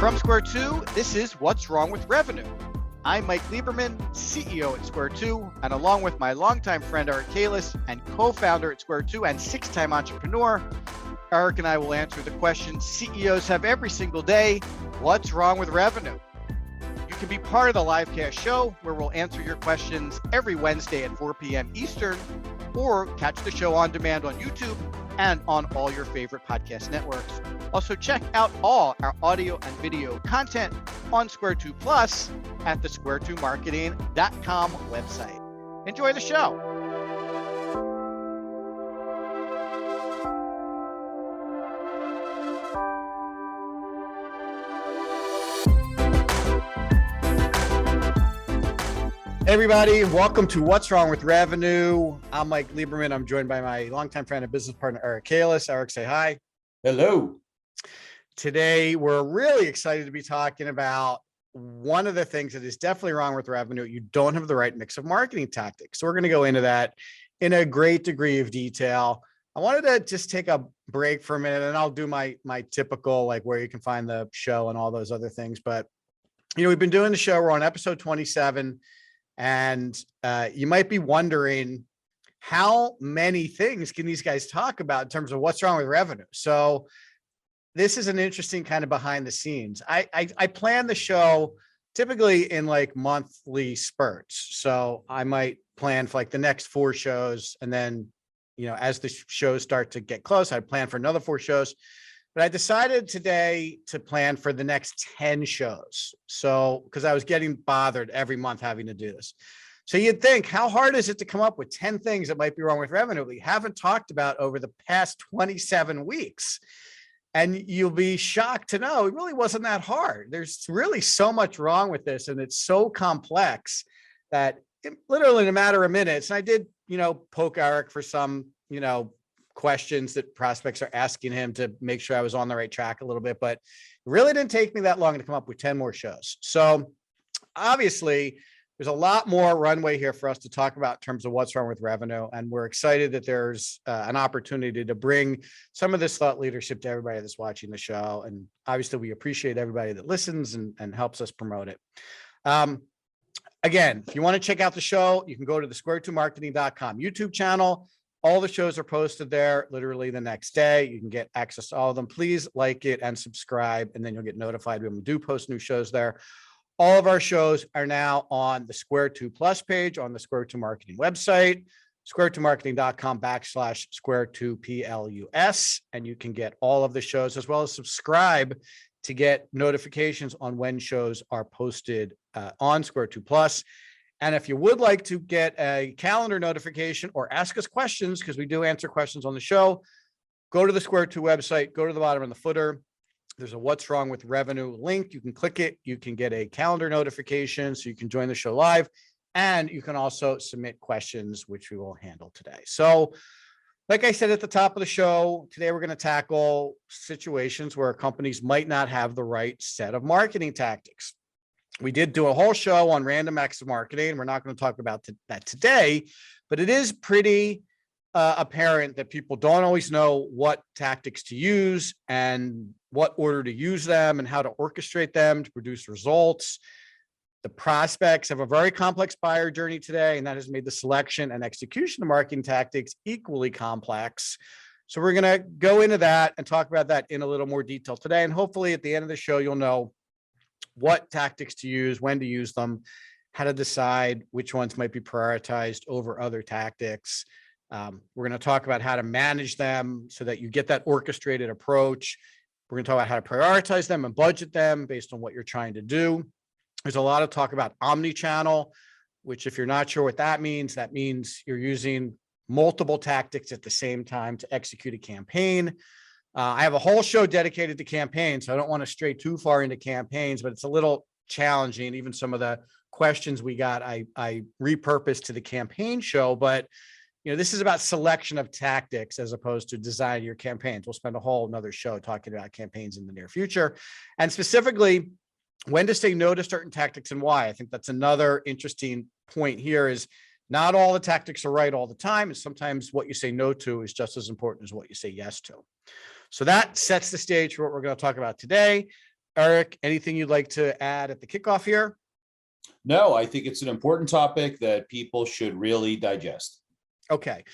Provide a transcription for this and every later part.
From Square 2, this is What's Wrong with Revenue. I'm Mike Lieberman, CEO at Square 2, and along with my longtime friend Eric Kalis and co-founder at Square 2 and six-time entrepreneur, Eric and I will answer the questions CEOs have every single day. What's wrong with revenue? You can be part of the live cast show where we'll answer your questions every Wednesday at 4 p.m. Eastern, or catch the show on demand on YouTube and on all your favorite podcast networks. Also, check out all our audio and video content on Square 2 Plus at the square2marketing.com website. Enjoy the show. Hey everybody, welcome to What's Wrong with Revenue. I'm Mike Lieberman. I'm joined by my longtime friend and business partner, Eric Kalis. Eric, say hi. Hello. Today, we're really excited to be talking about one of the things that is definitely wrong with revenue. You don't have the right mix of marketing tactics. So we're going to go into that in a great degree of detail. I wanted to just take a break for a minute, and I'll do my typical, like where you can find the show and all those other things. But, we've been doing the show. We're on episode 27. And you might be wondering, how many things can these guys talk about in terms of what's wrong with revenue? So this is an interesting kind of behind the scenes. I plan the show typically in like monthly spurts. So I might plan for like the next 4 shows. And then, as the shows start to get close, I plan for another 4 shows. But I decided today to plan for the next 10 shows. So, because I was getting bothered every month having to do this. So you'd think, how hard is it to come up with 10 things that might be wrong with revenue we haven't talked about over the past 27 weeks? And you'll be shocked to know it really wasn't that hard. There's really so much wrong with this, and it's so complex that literally in a matter of minutes, and I did, poke Eric for some, questions that prospects are asking him to make sure I was on the right track a little bit, but it really didn't take me that long to come up with 10 more shows. So obviously there's a lot more runway here for us to talk about in terms of what's wrong with revenue. And we're excited that there's an opportunity to bring some of this thought leadership to everybody that's watching the show. And obviously we appreciate everybody that listens and helps us promote it. Again, if you want to check out the show, you can go to the square2marketing.com YouTube channel. All the shows are posted there literally the next day. You can get access to all of them. Please like it and subscribe, and then you'll get notified when we do post new shows there. All of our shows are now on the Square 2 Plus page on the Square 2 Marketing website, square2marketing.com/Square2PLUS, and you can get all of the shows as well as subscribe to get notifications on when shows are posted on Square 2 Plus. And if you would like to get a calendar notification or ask us questions, because we do answer questions on the show, go to the Square 2 website, go to the bottom of the footer. There's a What's Wrong with Revenue link. You can click it. You can get a calendar notification so you can join the show live. And you can also submit questions, which we will handle today. So like I said at the top of the show, today we're going to tackle situations where companies might not have the right set of marketing tactics. We did do a whole show on random acts of marketing. We're not going to talk about that today, but it is pretty apparent that people don't always know what tactics to use and what order to use them and how to orchestrate them to produce results. The prospects have a very complex buyer journey today, and that has made the selection and execution of marketing tactics equally complex. So we're going to go into that and talk about that in a little more detail today. And hopefully at the end of the show, you'll know what tactics to use, when to use them, how to decide which ones might be prioritized over other tactics. We're going to talk about how to manage them so that you get that orchestrated approach. We're going to talk about how to prioritize them and budget them based on what you're trying to do. There's a lot of talk about omni-channel, which if you're not sure what that means you're using multiple tactics at the same time to execute a campaign. I have a whole show dedicated to campaigns, so I don't want to stray too far into campaigns, but it's a little challenging. Even some of the questions we got, I repurposed to the campaign show, but this is about selection of tactics as opposed to designing your campaigns. We'll spend a whole another show talking about campaigns in the near future, and specifically when to say no to certain tactics and why. I think that's another interesting point here is not all the tactics are right all the time. And sometimes what you say no to is just as important as what you say yes to. So that sets the stage for what we're going to talk about today. Eric, anything you'd like to add at the kickoff here? No, I think it's an important topic that people should really digest. Okay.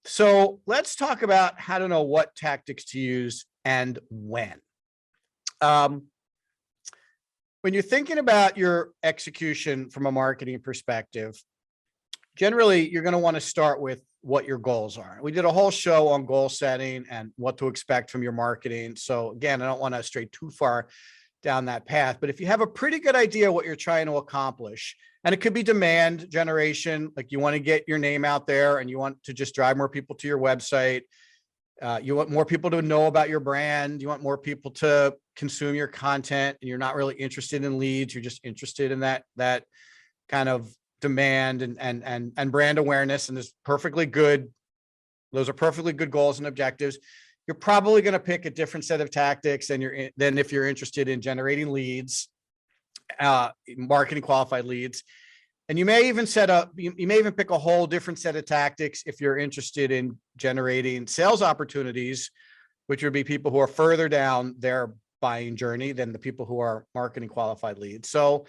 So let's talk about how to know what tactics to use and when. When you're thinking about your execution from a marketing perspective, generally you're going to want to start with what your goals are. We did a whole show on goal setting and what to expect from your marketing. So again, I don't want to stray too far down that path, but if you have a pretty good idea what you're trying to accomplish, and it could be demand generation, like you want to get your name out there and you want to just drive more people to your website. You want more people to know about your brand. You want more people to consume your content, and you're not really interested in leads. You're just interested in that kind of demand and brand awareness. And there's perfectly good. Those are perfectly good goals and objectives. You're probably going to pick a different set of tactics than if you're interested in generating leads, marketing qualified leads. And you may even you may even pick a whole different set of tactics if you're interested in generating sales opportunities, which would be people who are further down their buying journey than the people who are marketing qualified leads. So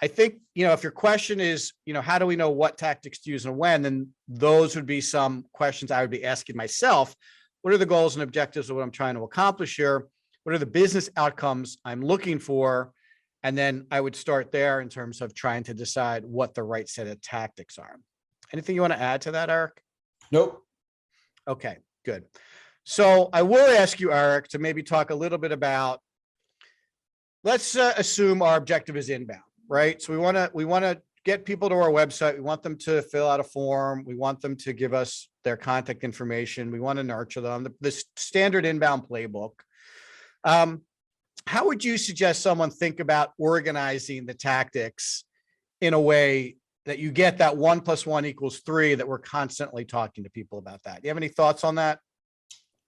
I think, if your question is, how do we know what tactics to use and when, then those would be some questions I would be asking myself. What are the goals and objectives of what I'm trying to accomplish here? What are the business outcomes I'm looking for? And then I would start there in terms of trying to decide what the right set of tactics are. Anything you want to add to that, Eric? Nope. Okay, good. So I will ask you, Eric, to maybe talk a little bit about, let's assume our objective is inbound, right? So we want to get people to our website. We want them to fill out a form. We want them to give us their contact information. We want to nurture them. The standard inbound playbook. How would you suggest someone think about organizing the tactics in a way that you get that 1 + 1 = 3 that we're constantly talking to people about that? Do you have any thoughts on that?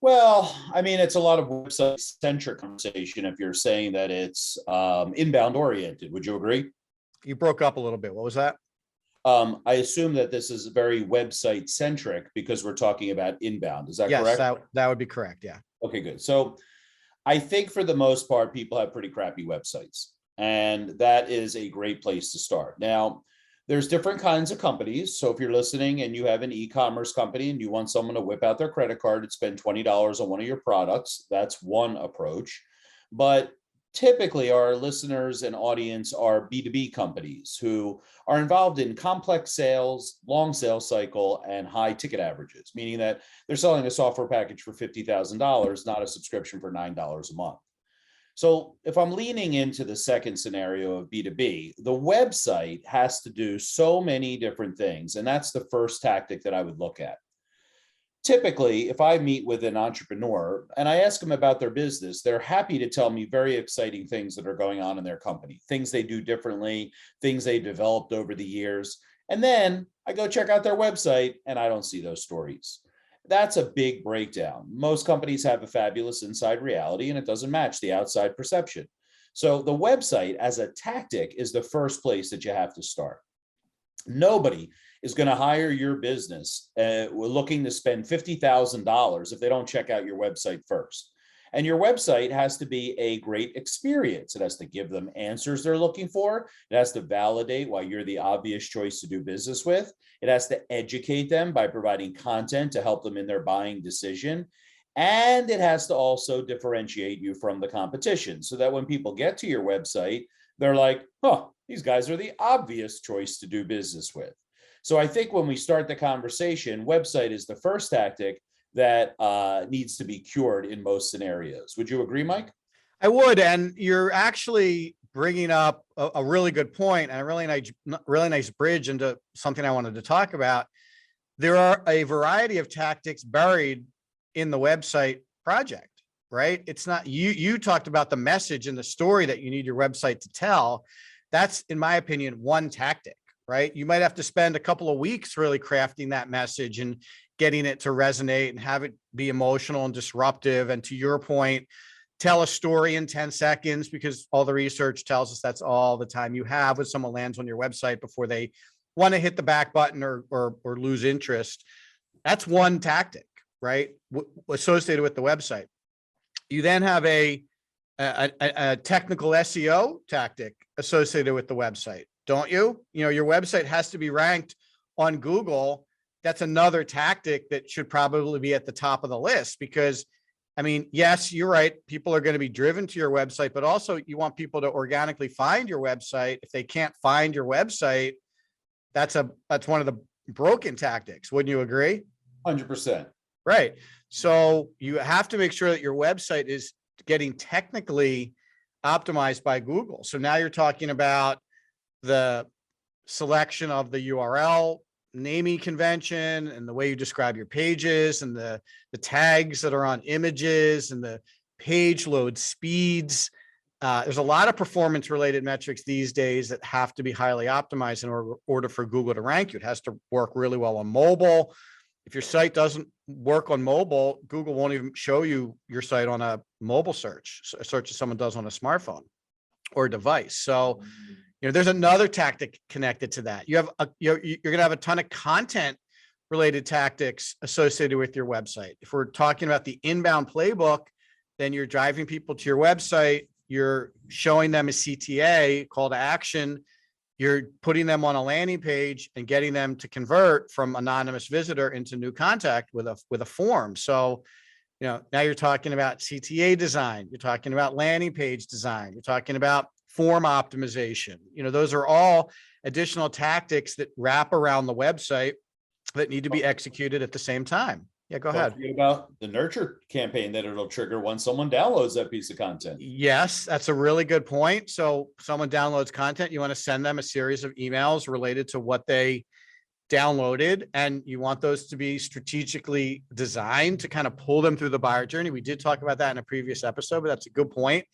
Well, I mean, it's a lot of website-centric conversation if you're saying that it's inbound oriented. Would you agree? You broke up a little bit. What was that? I assume that this is very website-centric because we're talking about inbound. Is that correct? Yes, that would be correct. Yeah. Okay, good. So I think for the most part, people have pretty crappy websites, and that is a great place to start. Now, there's different kinds of companies. So if you're listening and you have an e-commerce company and you want someone to whip out their credit card and spend $20 on one of your products, that's one approach. But typically our listeners and audience are B2B companies who are involved in complex sales, long sales cycle, and high ticket averages, meaning that they're selling a software package for $50,000, not a subscription for $9 a month. So if I'm leaning into the second scenario of B2B, the website has to do so many different things. And that's the first tactic that I would look at. Typically, if I meet with an entrepreneur and I ask them about their business, they're happy to tell me very exciting things that are going on in their company, things they do differently, things they developed over the years. And then I go check out their website and I don't see those stories. That's a big breakdown. Most companies have a fabulous inside reality and it doesn't match the outside perception. So the website as a tactic is the first place that you have to start. Nobody is going to hire your business looking to spend $50,000 if they don't check out your website first. And your website has to be a great experience. It has to give them answers they're looking for. It has to validate why you're the obvious choice to do business with. It has to educate them by providing content to help them in their buying decision. And it has to also differentiate you from the competition so that when people get to your website, they're like, oh, these guys are the obvious choice to do business with. So I think when we start the conversation, website is the first tactic that needs to be cured in most scenarios. Would you agree, Mike? I would. And you're actually bringing up a really good point and a really nice bridge into something I wanted to talk about. There are a variety of tactics buried in the website project, right? It's not you talked about the message and the story that you need your website to tell. That's, in my opinion, one tactic, right? You might have to spend a couple of weeks really crafting that message and getting it to resonate and have it be emotional and disruptive. And to your point, tell a story in 10 seconds, because all the research tells us that's all the time you have when someone lands on your website before they want to hit the back button or lose interest. That's one tactic, right? Associated with the website. You then have a a technical SEO tactic associated with the website, don't you? You know, your website has to be ranked on Google. That's another tactic that should probably be at the top of the list because, I mean, yes, you're right. People are going to be driven to your website, but also you want people to organically find your website. If they can't find your website, that's one of the broken tactics. Wouldn't you agree? 100%. Right. So you have to make sure that your website is getting technically optimized by Google. So now you're talking about the selection of the URL, naming convention, and the way you describe your pages, and the tags that are on images, and the page load speeds. There's a lot of performance related metrics these days that have to be highly optimized in order for Google to rank you. It has to work really well on mobile. If your site doesn't work on mobile, Google won't even show you your site on a mobile search as someone does on a smartphone or device. So, you know, there's another tactic connected to that. You're going to have a ton of content related tactics associated with your website. If we're talking about the inbound playbook, then you're driving people to your website. You're showing them a CTA, call to action. You're putting them on a landing page and getting them to convert from anonymous visitor into new contact with a form. So, you know, now you're talking about CTA design. You're talking about landing page design. You're talking about form optimization. You know, those are all additional tactics that wrap around the website that need to be executed at the same time. Yeah, go ahead. Don't forget about the nurture campaign that it'll trigger once someone downloads that piece of content. Yes, that's a really good point. So someone downloads content, you want to send them a series of emails related to what they downloaded, and you want those to be strategically designed to kind of pull them through the buyer journey. We did talk about that in a previous episode, but that's a good point.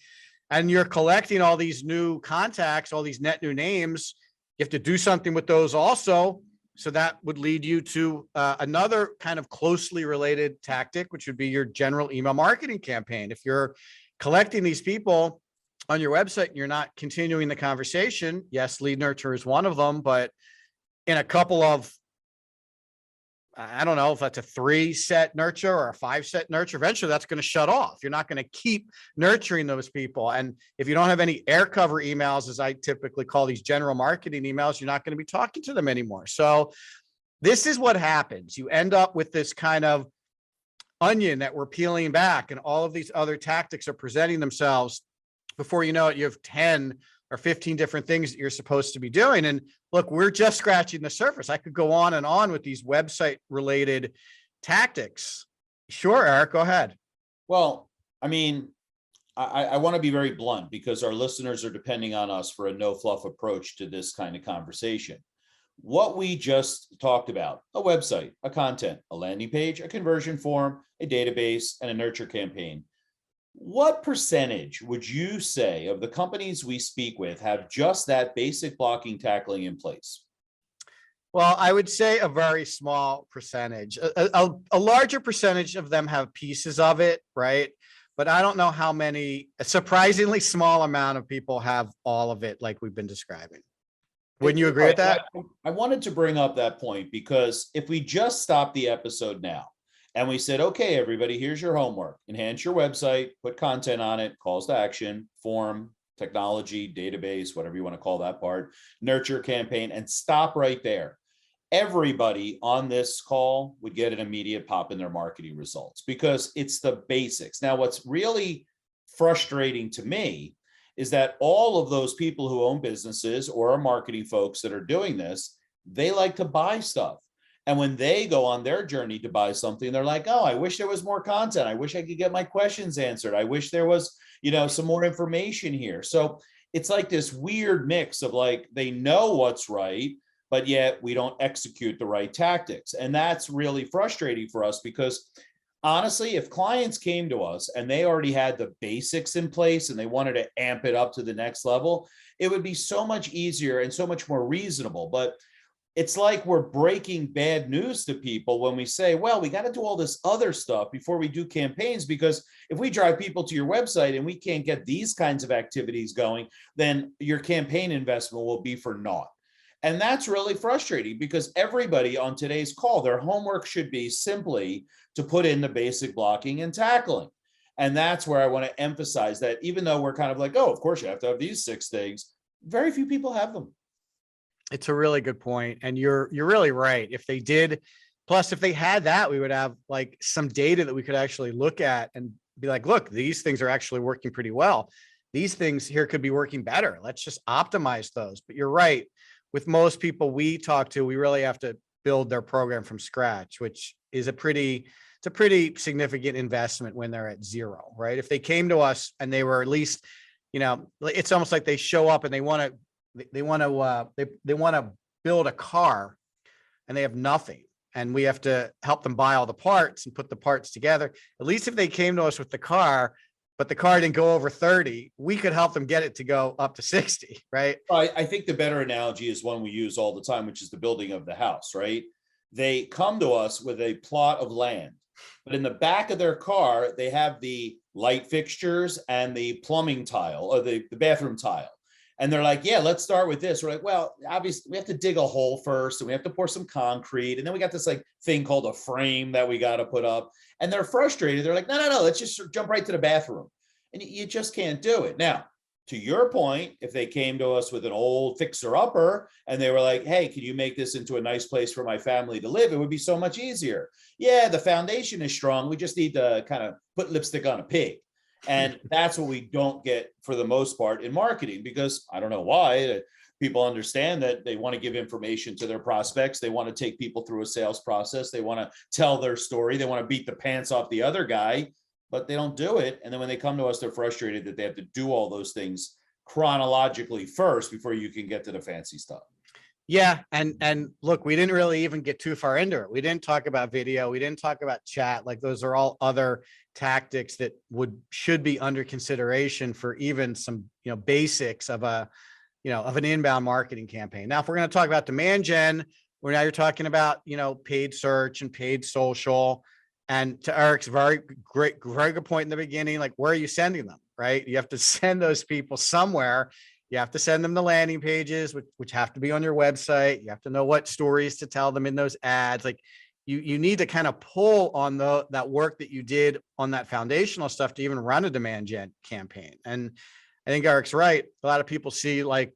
And you're collecting all these new contacts, all these net new names. You have to do something with those also. So that would lead you to another kind of closely related tactic, which would be your general email marketing campaign. If you're collecting these people on your website and you're not continuing the conversation, yes, lead nurture is one of them, but in a couple of, I don't know if that's a 3-set nurture or a 5-set nurture, eventually that's going to shut off. You're not going to keep nurturing those people. And if you don't have any air cover emails, as I typically call these general marketing emails, you're not going to be talking to them anymore. So this is what happens. You end up with this kind of onion that we're peeling back, and all of these other tactics are presenting themselves. Before you know it, you have 10 or 15 different things that you're supposed to be doing. And look, we're just scratching the surface. I could go on and on with these website related tactics. Sure, Eric, go ahead. Well, I mean, I want to be very blunt because our listeners are depending on us for a no fluff approach to this kind of conversation. What we just talked about, a website, a content, a landing page, a conversion form, a database, and a nurture campaign. What percentage would you say of the companies we speak with have just that basic blocking tackling in place? Well, I would say a very small percentage. A larger percentage of them have pieces of it, right? But I don't know how many, a surprisingly small amount of people have all of it like we've been describing. Wouldn't you agree with that? I wanted to bring up that point because if we just stop the episode now and we said, okay, everybody, here's your homework, enhance your website, put content on it, calls to action, form, technology, database, whatever you want to call that part, nurture campaign, and stop right there. Everybody on this call would get an immediate pop in their marketing results because it's the basics. Now, what's really frustrating to me is that all of those people who own businesses or are marketing folks that are doing this, they like to buy stuff. And when they go on their journey to buy something, they're like, oh, I wish there was more content. I wish I could get my questions answered. I wish there was, some more information here. So it's like this weird mix of like, they know what's right, but yet we don't execute the right tactics. And that's really frustrating for us because honestly, if clients came to us and they already had the basics in place and they wanted to amp it up to the next level, it would be so much easier and so much more reasonable. But it's like we're breaking bad news to people when we say, well, we got to do all this other stuff before we do campaigns, because if we drive people to your website and we can't get these kinds of activities going, then your campaign investment will be for naught. And that's really frustrating because everybody on today's call, their homework should be simply to put in the basic blocking and tackling. And that's where I want to emphasize that even though we're kind of like, oh, of course you have to have these 6 things, very few people have them. It's a really good point, and you're really right. If they did, plus if they had that, we would have like some data that we could actually look at and be like, look, these things are actually working pretty well. These things here could be working better. Let's just optimize those. But you're right. With most people we talk to, we really have to build their program from scratch, which is it's a pretty significant investment when they're at zero, right? If they came to us and they were at least, it's almost like they show up and they want to build a car and they have nothing, and we have to help them buy all the parts and put the parts together. At least if they came to us with the car, but the car didn't go over 30, we could help them get it to go up to 60, right? I think the better analogy is one we use all the time, which is the building of the house, right? They come to us with a plot of land, but in the back of their car, they have the light fixtures and the plumbing tile or the bathroom tile. And they're like, yeah, let's start with this. We're like, well, obviously we have to dig a hole first and we have to pour some concrete. And then we got this like thing called a frame that we got to put up. And they're frustrated. They're like, no, let's just jump right to the bathroom. And you just can't do it. Now, to your point, if they came to us with an old fixer upper and they were like, hey, can you make this into a nice place for my family to live? It would be so much easier. Yeah, the foundation is strong. We just need to kind of put lipstick on a pig. And that's what we don't get for the most part in marketing, because I don't know why people understand that they want to give information to their prospects. They want to take people through a sales process. They want to tell their story. They want to beat the pants off the other guy, but they don't do it. And then when they come to us, they're frustrated that they have to do all those things chronologically first before you can get to the fancy stuff. Yeah. And look, we didn't really even get too far into it. We didn't talk about video. We didn't talk about chat. Like those are all other tactics that should be under consideration for even some, basics of of an inbound marketing campaign. Now, if we're going to talk about demand gen, now you're talking about, paid search and paid social. And to Eric's very good point in the beginning, like, where are you sending them, right? You have to send those people somewhere. You have to send them the landing pages, which have to be on your website. You have to know what stories to tell them in those ads. Like you need to kind of pull on that work that you did on that foundational stuff to even run a demand gen campaign. And I think Eric's right. A lot of people see like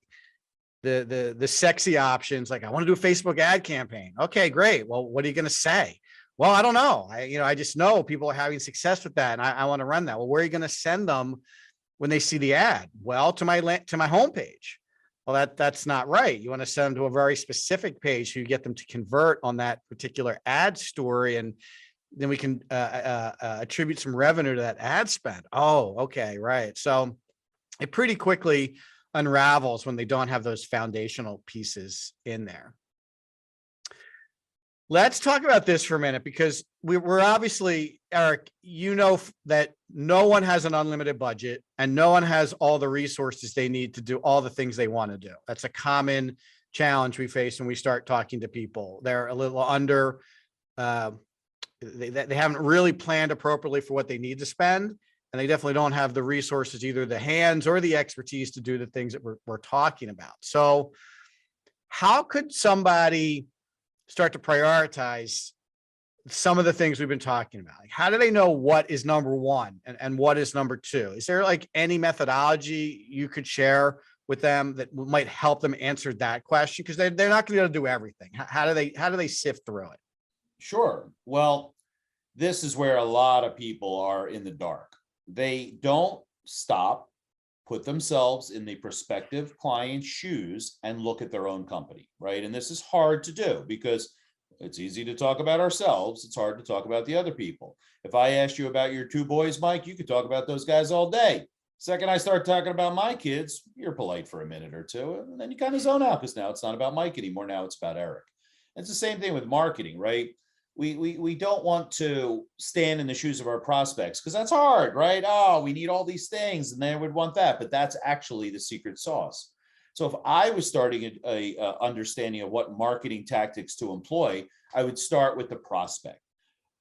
the sexy options. Like, I want to do a Facebook ad campaign. Okay, great. Well, what are you going to say? Well, I don't know. I just know people are having success with that, and I want to run that. Well, where are you going to send them when they see the ad? Well, to my homepage. Well, that's not right. You want to send them to a very specific page so you get them to convert on that particular ad story, and then we can attribute some revenue to that ad spend. Oh, okay, right. So it pretty quickly unravels when they don't have those foundational pieces in there. Let's talk about this for a minute, because we're obviously, Eric, that no one has an unlimited budget and no one has all the resources they need to do all the things they want to do. That's a common challenge we face when we start talking to people. They're a little under, they haven't really planned appropriately for what they need to spend. And they definitely don't have the resources, either the hands or the expertise, to do the things that we're talking about. So how could somebody start to prioritize some of the things we've been talking about? Like, how do they know what is number one and what is number two? Is there like any methodology you could share with them that might help them answer that question? Because they're not going to be able to do everything. How do they sift through it? Sure. Well, this is where a lot of people are in the dark. They don't stop, put themselves in the prospective client's shoes and look at their own company, right? And this is hard to do because it's easy to talk about ourselves. It's hard to talk about the other people. If I asked you about your 2 boys, Mike, you could talk about those guys all day. Second, I start talking about my kids, you're polite for a minute or two, and then you kind of zone out because now it's not about Mike anymore. Now it's about Eric. It's the same thing with marketing, right? We don't want to stand in the shoes of our prospects because that's hard, right? Oh, we need all these things and they would want that, but that's actually the secret sauce. So if I was starting a understanding of what marketing tactics to employ, I would start with the prospect.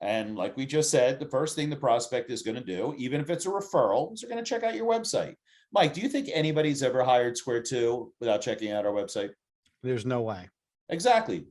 And like we just said, the first thing the prospect is going to do, even if it's a referral, is they're going to check out your website. Mike, do you think anybody's ever hired Square 2 without checking out our website? There's no way. Exactly.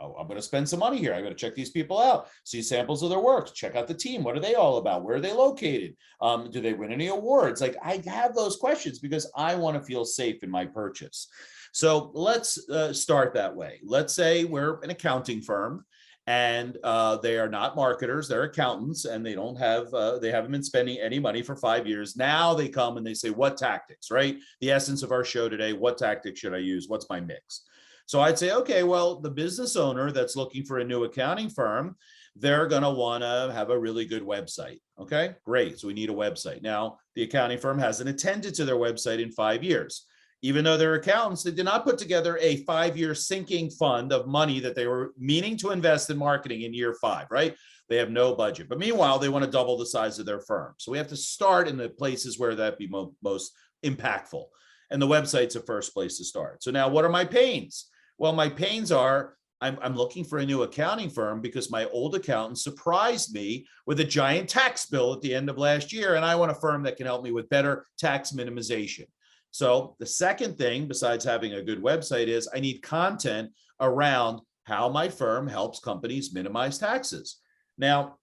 oh, I'm going to spend some money here. I'm going to check these people out, see samples of their work, check out the team. What are they all about? Where are they located? Do they win any awards? Like, I have those questions because I want to feel safe in my purchase. So let's start that way. Let's say we're an accounting firm, and they are not marketers, they're accountants, and they haven't been spending any money for 5 years. Now they come and they say, what tactics, right? The essence of our show today, what tactics should I use? What's my mix? So I'd say, okay, well, the business owner that's looking for a new accounting firm, they're going to want to have a really good website. Okay, great. So we need a website. Now, the accounting firm hasn't attended to their website in 5 years. Even though they're accountants, they did not put together a 5-year sinking fund of money that they were meaning to invest in marketing in year 5, right? They have no budget. But meanwhile, they want to double the size of their firm. So we have to start in the places where that be most impactful. And the website's the first place to start. So now, what are my pains? Well, my pains are I'm looking for a new accounting firm because my old accountant surprised me with a giant tax bill at the end of last year. And I want a firm that can help me with better tax minimization. So the second thing, besides having a good website, is I need content around how my firm helps companies minimize taxes. Now,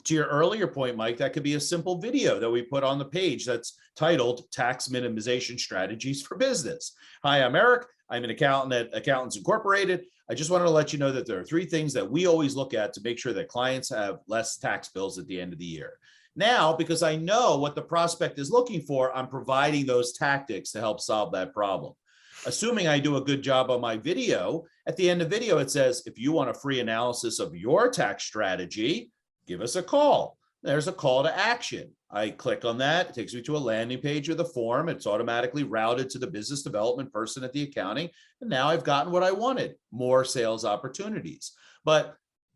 to your earlier point, Mike, that could be a simple video that we put on the page that's titled Tax Minimization Strategies for Business. Hi, I'm Eric. I'm an accountant at Accountants Incorporated. I just wanted to let you know that there are 3 things that we always look at to make sure that clients have less tax bills at the end of the year. Now, because I know what the prospect is looking for, I'm providing those tactics to help solve that problem. Assuming I do a good job on my video, at the end of the video, it says, if you want a free analysis of your tax strategy, give us a call. There's a call to action. I click on that. It takes me to a landing page with a form. It's automatically routed to the business development person at the accounting. And now I've gotten what I wanted, more sales opportunities. But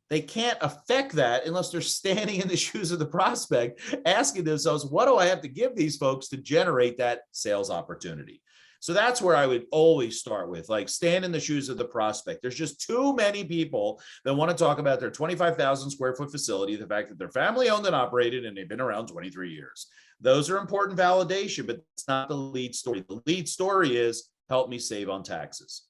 they can't affect that unless they're standing in the shoes of the prospect, asking themselves, what do I have to give these folks to generate that sales opportunity? So that's where I would always start with, like, stand in the shoes of the prospect. There's just too many people that want to talk about their 25,000 square foot facility, the fact that they're family owned and operated, and they've been around 23 years. Those are important validation, but it's not the lead story. The lead story is help me save on taxes.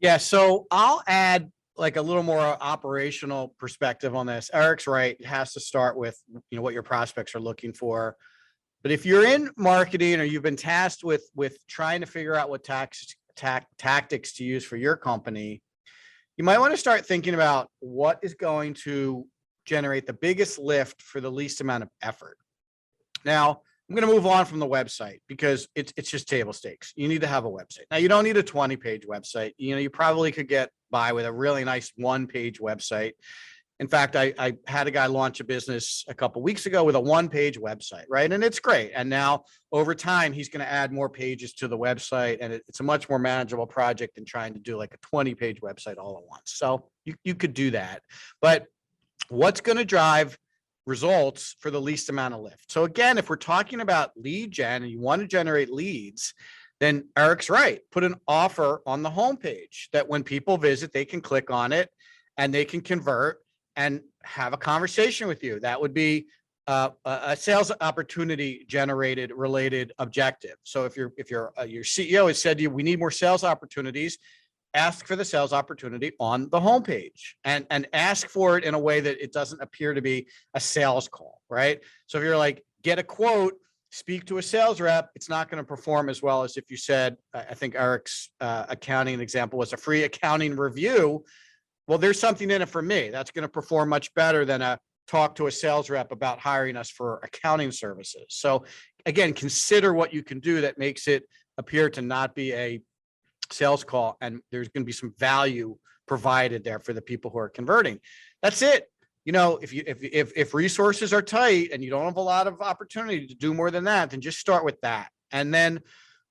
Yeah, so I'll add like a little more operational perspective on this. Eric's right. It has to start with, what your prospects are looking for. But if you're in marketing or you've been tasked with trying to figure out what tactics to use for your company, you might want to start thinking about what is going to generate the biggest lift for the least amount of effort. Now, I'm going to move on from the website because it's just table stakes. You need to have a website. Now, you don't need a 20-page website. You probably could get by with a really nice 1-page website. In fact, I had a guy launch a business a couple of weeks ago with a 1-page website, right? And it's great. And now over time, he's going to add more pages to the website, and it's a much more manageable project than trying to do like a 20-page website all at once. So you could do that. But what's going to drive results for the least amount of lift? So again, if we're talking about lead gen and you want to generate leads, then Eric's right. Put an offer on the homepage that when people visit, they can click on it and they can convert and have a conversation with you. That would be a sales opportunity generated related objective. So if your CEO has said to you, we need more sales opportunities, ask for the sales opportunity on the homepage and ask for it in a way that it doesn't appear to be a sales call, right? So if you're like, get a quote, speak to a sales rep, it's not going to perform as well as if you said, I think Eric's accounting example was a free accounting review. Well, there's something in it for me. That's going to perform much better than a talk to a sales rep about hiring us for accounting services. So again, consider what you can do that makes it appear to not be a sales call, and there's going to be some value provided there for the people who are converting. That's it. If resources are tight and you don't have a lot of opportunity to do more than that, then just start with that. And then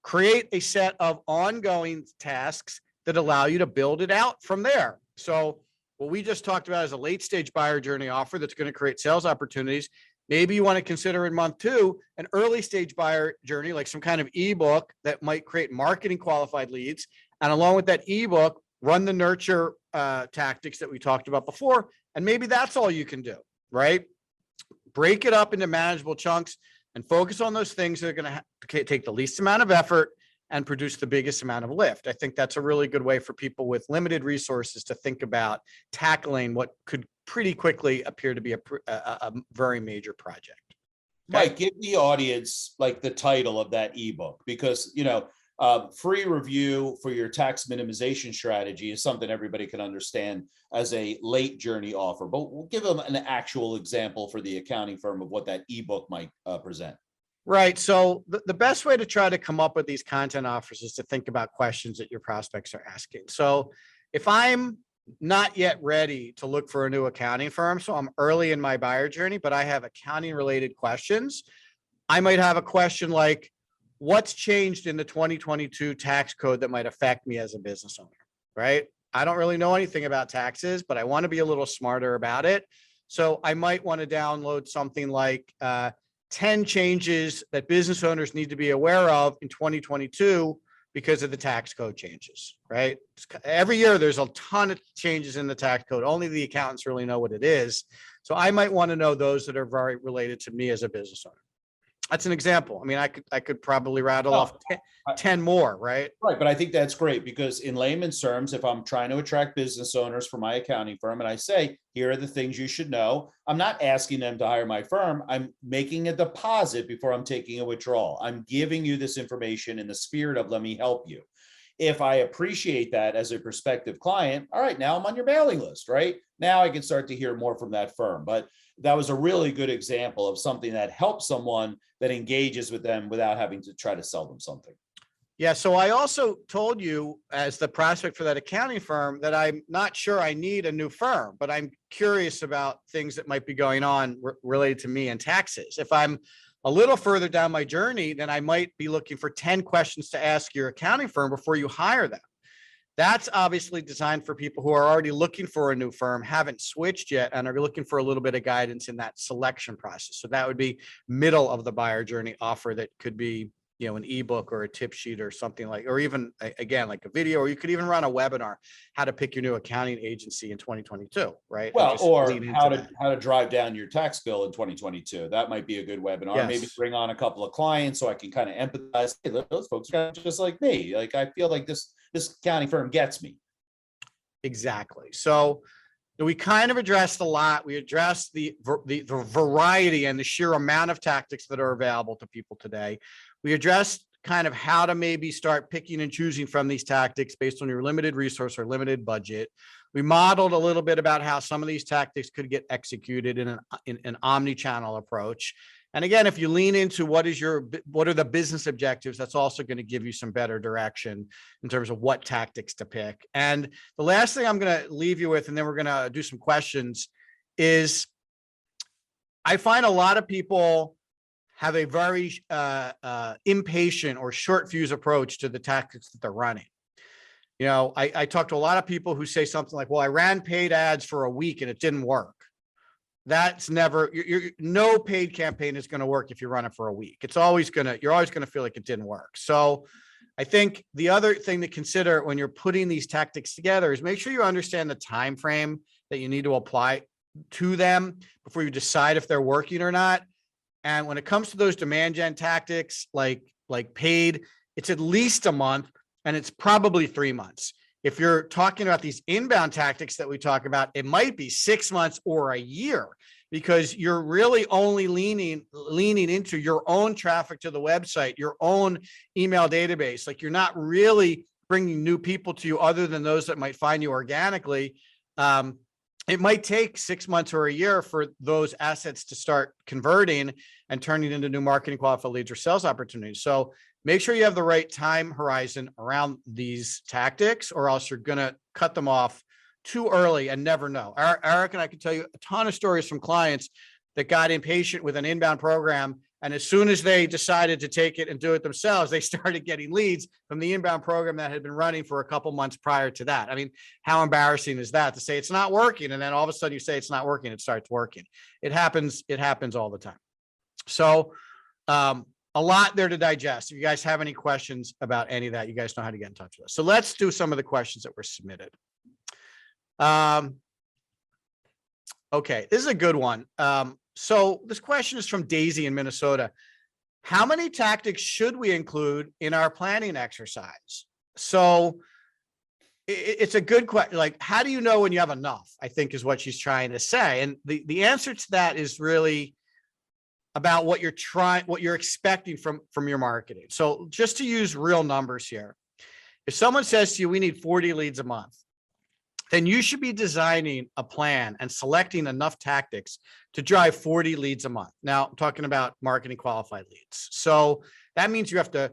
create a set of ongoing tasks that allow you to build it out from there. So what we just talked about is a late stage buyer journey offer that's going to create sales opportunities. Maybe you want to consider in month 2, an early stage buyer journey, like some kind of ebook that might create marketing qualified leads. And along with that ebook, run the nurture tactics that we talked about before. And maybe that's all you can do, right? Break it up into manageable chunks and focus on those things that are going to take the least amount of effort and produce the biggest amount of lift. I think that's a really good way for people with limited resources to think about tackling what could pretty quickly appear to be a very major project. Mike, give the audience like the title of that ebook, because free review for your tax minimization strategy is something everybody can understand as a late journey offer, but we'll give them an actual example for the accounting firm of what that ebook might present. Right. So the best way to try to come up with these content offers is to think about questions that your prospects are asking. So if I'm not yet ready to look for a new accounting firm, so I'm early in my buyer journey, but I have accounting related questions, I might have a question like, what's changed in the 2022 tax code that might affect me as a business owner, right? I don't really know anything about taxes, but I want to be a little smarter about it. So I might want to download something like 10 changes that business owners need to be aware of in 2022 because of the tax code changes, right? Every year there's a ton of changes in the tax code. Only the accountants really know what it is. So I might want to know those that are very related to me as a business owner. That's an example. I mean, I could probably rattle off 10 more, right? Right, but I think that's great, because in layman's terms, if I'm trying to attract business owners for my accounting firm and I say, here are the things you should know, I'm not asking them to hire my firm. I'm making a deposit before I'm taking a withdrawal. I'm giving you this information in the spirit of let me help you. If I appreciate that as a prospective client, all right, now I'm on your mailing list, right? Now I can start to hear more from that firm. But that was a really good example of something that helps someone that engages with them without having to try to sell them something. Yeah. So I also told you as the prospect for that accounting firm that I'm not sure I need a new firm, but I'm curious about things that might be going on related to me and taxes. If I'm a little further down my journey, then I might be looking for 10 questions to ask your accounting firm before you hire them. That's obviously designed for people who are already looking for a new firm, haven't switched yet, and are looking for a little bit of guidance in that selection process. So that would be middle of the buyer journey offer that could be, an ebook or a tip sheet or something like, or even again, like a video, or you could even run a webinar, how to pick your new accounting agency in 2022, right? Well, or how to drive down your tax bill in 2022. That might be a good webinar. Yes. Maybe bring on a couple of clients so I can kind of empathize. Hey, those folks are just like me. Like, I feel like this accounting firm gets me. Exactly. So we kind of addressed a lot. We addressed the variety and the sheer amount of tactics that are available to people today. We addressed kind of how to maybe start picking and choosing from these tactics based on your limited resource or limited budget. We modeled a little bit about how some of these tactics could get executed in an omni-channel approach. And again, if you lean into what are the business objectives, that's also going to give you some better direction in terms of what tactics to pick. And the last thing I'm going to leave you with, and then we're going to do some questions, is I find a lot of people have a very impatient or short fuse approach to the tactics that they're running. I talk to a lot of people who say something like, well, I ran paid ads for a week and it didn't work. That's never, no paid campaign is going to work if you run it for a week. You're always going to feel like it didn't work. So I think the other thing to consider when you're putting these tactics together is make sure you understand the time frame that you need to apply to them before you decide if they're working or not. And when it comes to those demand gen tactics, like paid, it's at least a month and it's probably 3 months. If you're talking about these inbound tactics that we talk about, it might be 6 months or a year, because you're really only leaning into your own traffic to the website, your own email database. Like, you're not really bringing new people to you other than those that might find you organically. It might take 6 months or a year for those assets to start converting and turning into new marketing qualified leads or sales opportunities. So make sure you have the right time horizon around these tactics, or else you're going to cut them off too early and never know. Eric and I can tell you a ton of stories from clients that got impatient with an inbound program. And as soon as they decided to take it and do it themselves, they started getting leads from the inbound program that had been running for a couple months prior to that. I mean, how embarrassing is that to say it's not working, and then all of a sudden you say it's not working, it starts working. It happens all the time. So a lot there to digest. If you guys have any questions about any of that, you guys know how to get in touch with us. So let's do some of the questions that were submitted. Okay, this is a good one. So this question is from Daisy in Minnesota. how many tactics should we include in our planning exercise? So it's a good question. Like, how do you know when you have enough? I think is what she's trying to say. And the answer to that is really about what you're expecting from your marketing. So just to use real numbers here, if someone says to you, we need 40 leads a month, then you should be designing a plan and selecting enough tactics to drive 40 leads a month. Now, I'm talking about marketing qualified leads. So that means you have to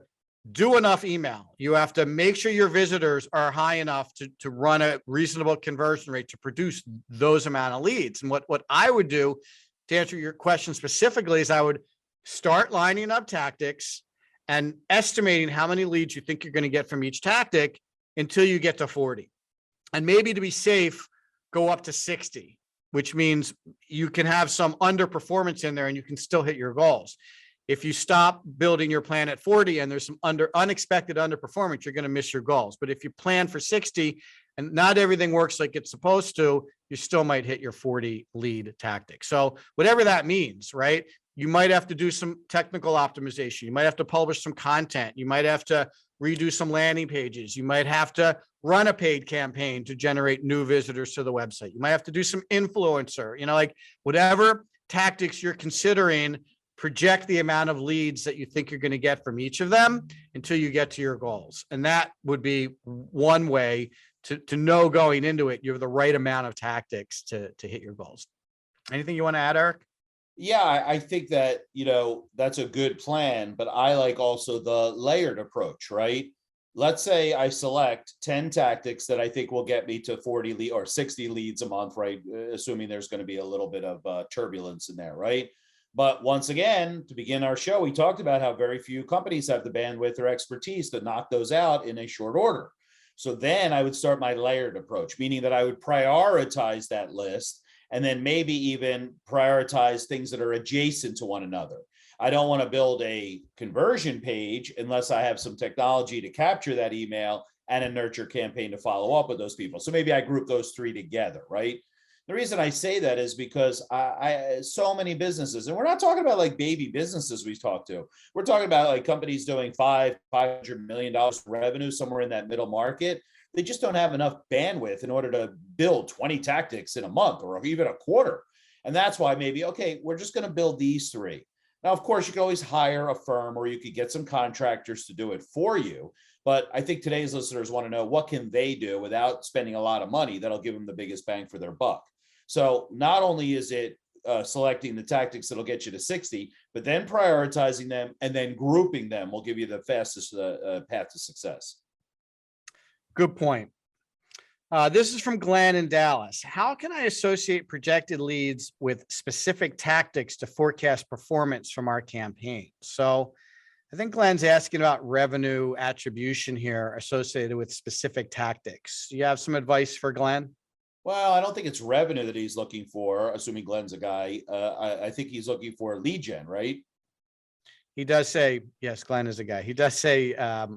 do enough email. You have to make sure your visitors are high enough to run a reasonable conversion rate to produce those amount of leads. And what I would do to answer your question specifically is I would start lining up tactics and estimating how many leads you think you're going to get from each tactic until you get to 40. And maybe to be safe, go up to 60, which means you can have some underperformance in there and you can still hit your goals. If you stop building your plan at 40 and there's some unexpected underperformance, you're going to miss your goals. But if you plan for 60 and not everything works like it's supposed to, you still might hit your 40 lead tactic. So whatever that means, right? You might have to do some technical optimization. You might have to publish some content. You might have to redo some landing pages. You might have to run a paid campaign to generate new visitors to the website. You might have to do some influencer, like whatever tactics you're considering, project the amount of leads that you think you're going to get from each of them until you get to your goals. And that would be one way to know going into it, you have the right amount of tactics to hit your goals. Anything you want to add, Eric? Yeah, I think that, that's a good plan, but I like also the layered approach, right? Let's say I select 10 tactics that I think will get me to 40 or 60 leads a month, right? Assuming there's going to be a little bit of turbulence in there, right? But once again, to begin our show, we talked about how very few companies have the bandwidth or expertise to knock those out in a short order. So then I would start my layered approach, meaning that I would prioritize that list and then maybe even prioritize things that are adjacent to one another. I don't want to build a conversion page unless I have some technology to capture that email and a nurture campaign to follow up with those people. So maybe I group those three together, right? The reason I say that is because I so many businesses, and we're not talking about like baby businesses we talk to. We're talking about like companies doing $500 million revenue, somewhere in that middle market. They just don't have enough bandwidth in order to build 20 tactics in a month or even a quarter. And that's why maybe, okay, we're just going to build these three. Now, of course, you can always hire a firm or you could get some contractors to do it for you. But I think today's listeners want to know what can they do without spending a lot of money that'll give them the biggest bang for their buck. So not only is it selecting the tactics that'll get you to 60, but then prioritizing them and then grouping them will give you the fastest path to success. Good point. This is from Glenn in Dallas. How can I associate projected leads with specific tactics to forecast performance from our campaign? So I think Glenn's asking about revenue attribution here associated with specific tactics. Do you have some advice for Glenn? Well, I don't think it's revenue that he's looking for, assuming Glenn's a guy. I think he's looking for lead gen, right? He does say, yes, Glenn is a guy. He does say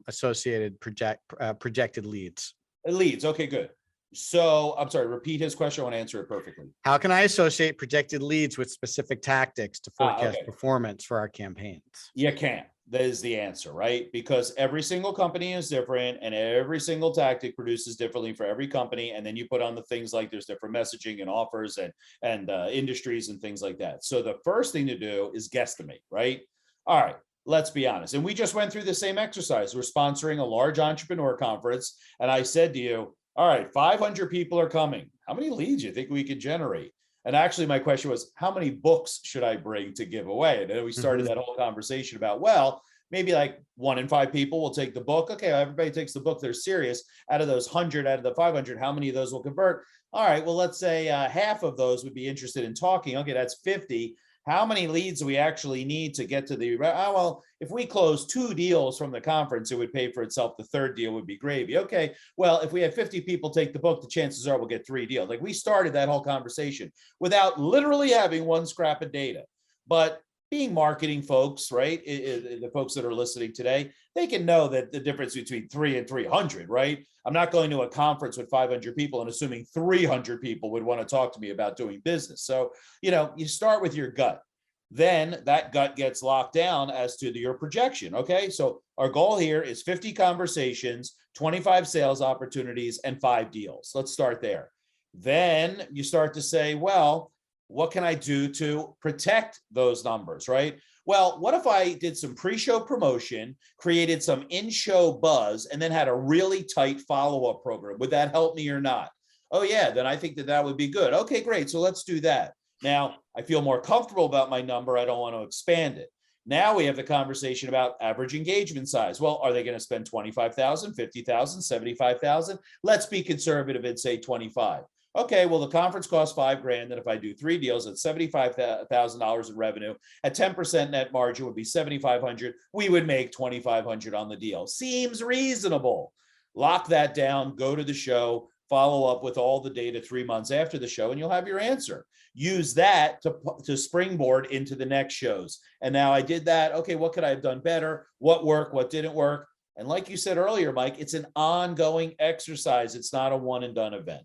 associated projected leads. Leads. Okay, good. So I'm sorry, repeat his question. I want to answer it perfectly. How can I associate projected leads with specific tactics to forecast performance for our campaigns? You can't. That is the answer, right? Because every single company is different and every single tactic produces differently for every company. And then you put on the things like there's different messaging and offers and industries and things like that. So the first thing to do is guesstimate, right? All right, let's be honest. And we just went through the same exercise. We're sponsoring a large entrepreneur conference. And I said to you, all right, 500 people are coming. How many leads do you think we could generate? And actually, my question was, how many books should I bring to give away? And then we started that whole conversation about, well, maybe like 1 in 5 people will take the book. Okay, everybody takes the book. They're serious. Out of those 100, out of the 500, how many of those will convert? All right, well, let's say half of those would be interested in talking. Okay, that's 50. How many leads do we actually need to get to the, well, if we close 2 deals from the conference, it would pay for itself. The third deal would be gravy. Okay, well, if we have 50 people take the book, the chances are we'll get 3 deals. Like we started that whole conversation without literally having one scrap of data. But being marketing folks, right, the folks that are listening today, they can know that the difference between 3 and 300, right? I'm not going to a conference with 500 people and assuming 300 people would want to talk to me about doing business. So, you start with your gut. then that gut gets locked down as to your projection. Okay, so our goal here is 50 conversations, 25 sales opportunities, and 5 deals. Let's start there. Then you start to say, well, what can I do to protect those numbers, right? Well, what if I did some pre-show promotion, created some in-show buzz, and then had a really tight follow-up program? Would that help me or not? Oh yeah, then I think that that would be good. Okay, great. So let's do that. Now, I feel more comfortable about my number. I don't want to expand it. Now we have the conversation about average engagement size. Well, are they going to spend 25,000, 50,000, 75,000? Let's be conservative and say 25. Okay, well, the conference costs $5,000. And if I do 3 deals at $75,000 in revenue, at 10% net margin would be 7,500. We would make 2,500 on the deal. Seems reasonable. Lock that down, go to the show, follow up with all the data 3 months after the show, and you'll have your answer. Use that to springboard into the next shows. And now I did that. Okay, what could I have done better? What worked? What didn't work? And like you said earlier, Mike, it's an ongoing exercise. It's not a one and done event.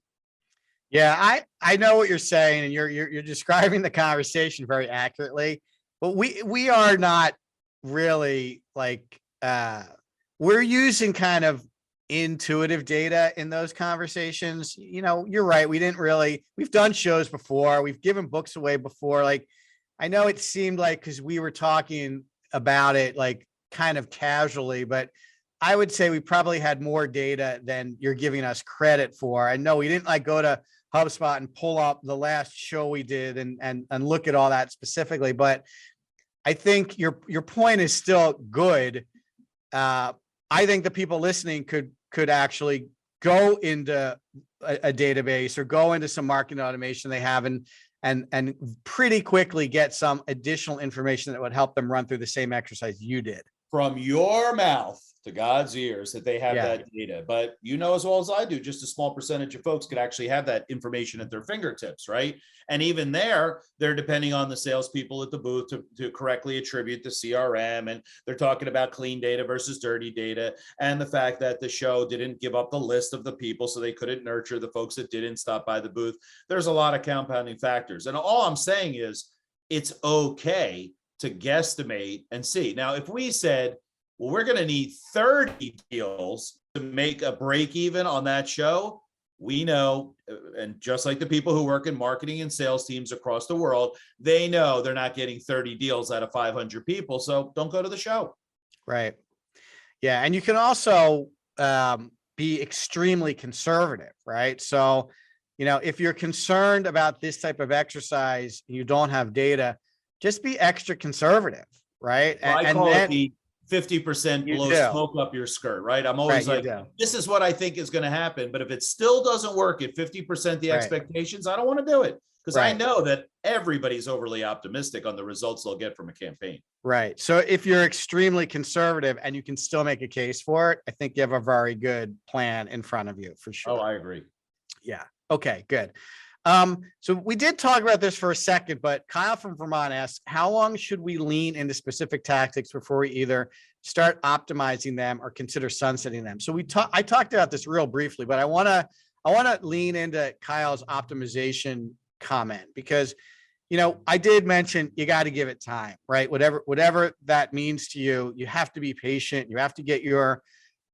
Yeah, I know what you're saying, and you're describing the conversation very accurately. But we are not really like we're using kind of intuitive data in those conversations. You know, you're right. We've done shows before. We've given books away before. Like, I know it seemed like because we were talking about it like kind of casually, but I would say we probably had more data than you're giving us credit for. I know we didn't like go to HubSpot and pull up the last show we did and look at all that specifically, but I think your point is still good. I think the people listening could actually go into a database or go into some marketing automation they have and pretty quickly get some additional information that would help them run through the same exercise you did. From your mouth to God's ears that they have that data. But you know as well as I do, just a small percentage of folks could actually have that information at their fingertips, right? And even there, they're depending on the salespeople at the booth to correctly attribute the CRM. And they're talking about clean data versus dirty data. And the fact that the show didn't give up the list of the people, so they couldn't nurture the folks that didn't stop by the booth. There's a lot of compounding factors. And all I'm saying is it's okay to guesstimate and see. Now, if we said, well, we're going to need 30 deals to make a break even on that show, we know, and just like the people who work in marketing and sales teams across the world, they know they're not getting 30 deals out of 500 people. So don't go to the show. Right. Yeah. And you can also be extremely conservative, right? So, you know, if you're concerned about this type of exercise, you don't have data, just be extra conservative, right? Well, I call it the 50% blow smoke up your skirt, right? I'm always like, this is what I think is going to happen. But if it still doesn't work at 50% the expectations, I don't want to do it because I know that everybody's overly optimistic on the results they'll get from a campaign. Right. So if you're extremely conservative and you can still make a case for it, I think you have a very good plan in front of you for sure. Oh, I agree. Yeah. Okay, good. So we did talk about this for a second, but Kyle from Vermont asks, how long should we lean into specific tactics before we either start optimizing them or consider sunsetting them? So I talked about this real briefly, but I want to lean into Kyle's optimization comment because, you know, I did mention you got to give it time, right? Whatever that means to you, you have to be patient. You have to get your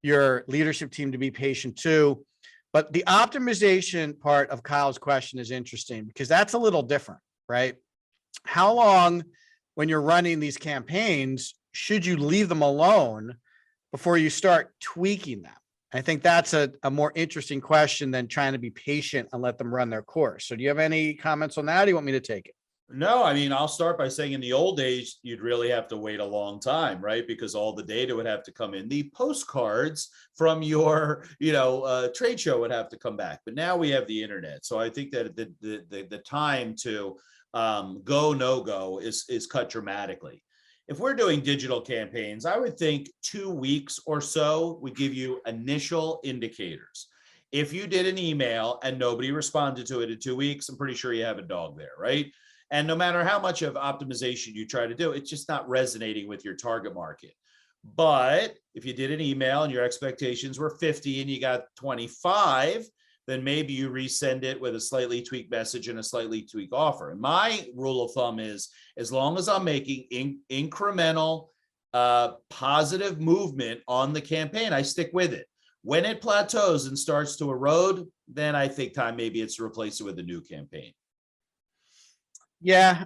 leadership team to be patient too. But the optimization part of Kyle's question is interesting because that's a little different, right? How long, when you're running these campaigns, should you leave them alone before you start tweaking them? I think that's a more interesting question than trying to be patient and let them run their course. So do you have any comments on that? Or do you want me to take it? No, I mean, I'll start by saying in the old days, you'd really have to wait a long time, right? Because all the data would have to come in. The postcards from your, trade show would have to come back. But now we have the internet. So I think that the time to go, no go is cut dramatically. If we're doing digital campaigns, I would think 2 weeks or so would give you initial indicators. If you did an email and nobody responded to it in 2 weeks, I'm pretty sure you have a dog there, right? And no matter how much of optimization you try to do, it's just not resonating with your target market. But if you did an email and your expectations were 50 and you got 25, then maybe you resend it with a slightly tweaked message and a slightly tweaked offer. And my rule of thumb is, as long as I'm making incremental positive movement on the campaign, I stick with it. When it plateaus and starts to erode, then I think time maybe it's to replace it with a new campaign. Yeah,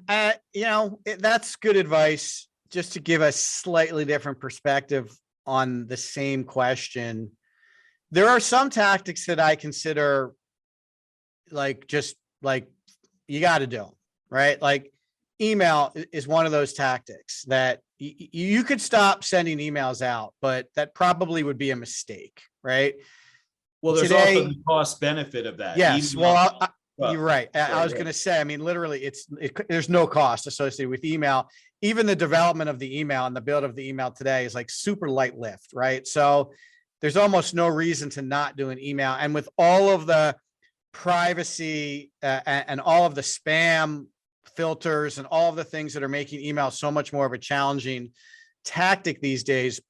that's good advice. Just to give a slightly different perspective on the same question, there are some tactics that I consider just you got to do, right? Like email is one of those tactics that you could stop sending emails out, but that probably would be a mistake, right? Well, there's also the cost benefit of that. Yes. Email, you're right. I was going to say, I mean, literally there's no cost associated with email. Even the development of the email and the build of the email today is like super light lift, right? So there's almost no reason to not do an email. And with all of the privacy and all of the spam filters and all of the things that are making email so much more of a challenging tactic these days,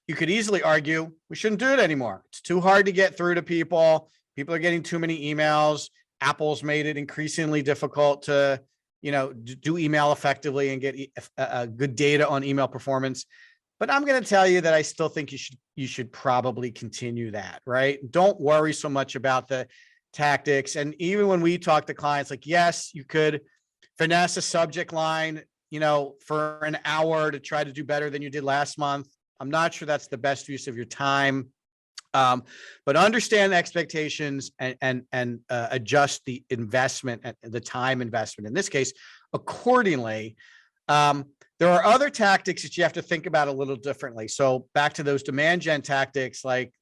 you could easily argue we shouldn't do it anymore. It's too hard to get through to people. People are getting too many emails. Apple's made it increasingly difficult to, do email effectively and get good data on email performance. But I'm going to tell you that I still think you should probably continue that, right? Don't worry so much about the tactics. And even when we talk to clients, like, yes, you could finesse a subject line, for an hour to try to do better than you did last month. I'm not sure that's the best use of your time. But understand the expectations and adjust the investment, the time investment in this case accordingly. There are other tactics that you have to think about a little differently. So back to those demand gen tactics like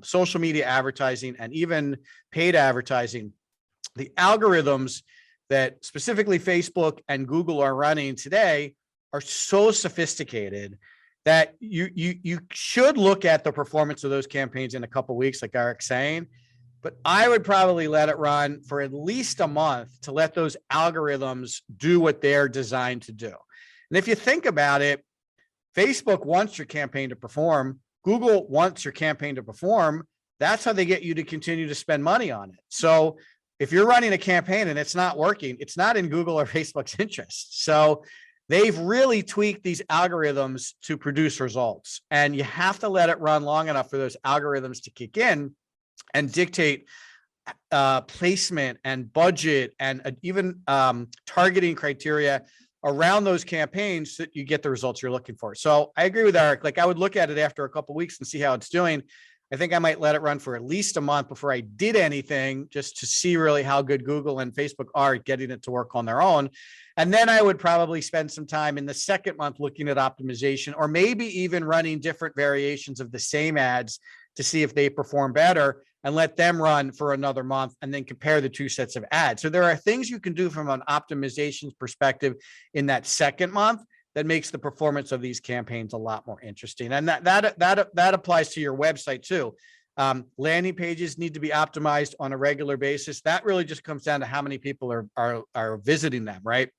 social media advertising and even paid advertising. The algorithms that specifically Facebook and Google are running today are so sophisticated that you should look at the performance of those campaigns in a couple of weeks, like Eric's saying, but I would probably let it run for at least a month to let those algorithms do what they're designed to do. And if you think about it, Facebook wants your campaign to perform. Google wants your campaign to perform. That's how they get you to continue to spend money on it. So if you're running a campaign and it's not working, it's not in Google or Facebook's interest. So they've really tweaked these algorithms to produce results, and you have to let it run long enough for those algorithms to kick in and dictate placement and budget and even targeting criteria around those campaigns so that you get the results you're looking for. So I agree with Eric. Like, I would look at it after a couple of weeks and see how it's doing. I think I might let it run for at least a month before I did anything, just to see really how good Google and Facebook are at getting it to work on their own. And then I would probably spend some time in the second month looking at optimization, or maybe even running different variations of the same ads to see if they perform better, and let them run for another month and then compare the two sets of ads. So there are things you can do from an optimization perspective in that second month that makes the performance of these campaigns a lot more interesting. And that applies to your website too. Landing pages need to be optimized on a regular basis. That really just comes down to how many people are visiting them, right?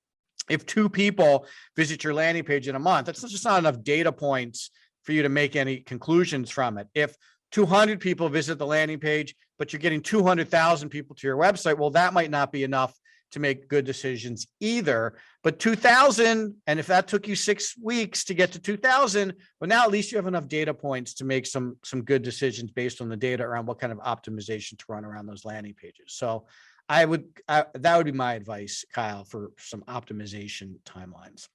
If 2 people visit your landing page in a month, that's just not enough data points for you to make any conclusions from it. If 200 people visit the landing page, but you're getting 200,000 people to your website, well, that might not be enough to make good decisions either. But 2,000, and if that took you 6 weeks to get to 2,000, well, now at least you have enough data points to make some good decisions based on the data around what kind of optimization to run around those landing pages. So that would be my advice, Kyle, for some optimization timelines.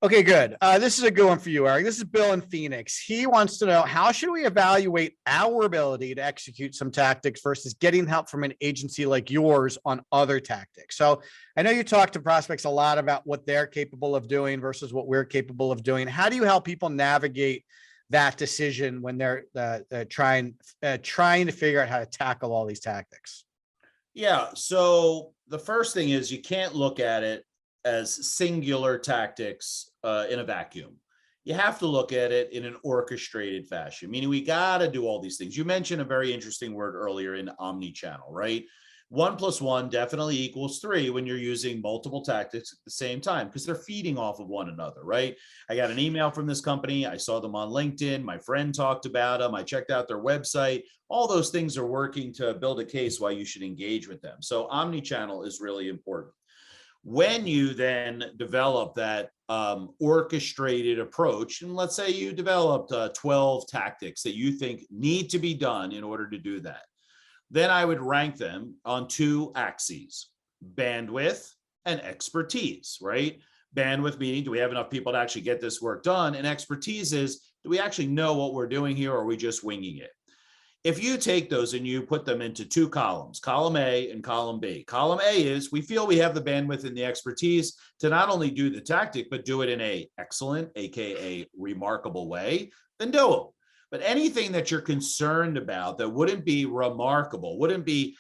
Okay, good. This is a good one for you, Eric. This is Bill in Phoenix. He wants to know, how should we evaluate our ability to execute some tactics versus getting help from an agency like yours on other tactics? So I know you talk to prospects a lot about what they're capable of doing versus what we're capable of doing. How do you help people navigate that decision when they're trying to figure out how to tackle all these tactics? Yeah. So the first thing is, you can't look at it as singular tactics in a vacuum. You have to look at it in an orchestrated fashion, meaning we got to do all these things. You mentioned a very interesting word earlier in omni-channel, right? 1 + 1 definitely equals 3 when you're using multiple tactics at the same time, because they're feeding off of one another, right? I got an email from this company. I saw them on LinkedIn. My friend talked about them. I checked out their website. All those things are working to build a case why you should engage with them. So omni-channel is really important. When you then develop that orchestrated approach, and let's say you developed 12 tactics that you think need to be done in order to do that, then I would rank them on 2 axes: bandwidth and expertise, right? Bandwidth meaning, do we have enough people to actually get this work done? And expertise is, do we actually know what we're doing here, or are we just winging it? If you take those and you put them into 2 columns, column A and column B. Column A is, we feel we have the bandwidth and the expertise to not only do the tactic, but do it in a excellent, AKA remarkable way, then do it. But anything that you're concerned about that wouldn't be remarkable, wouldn't be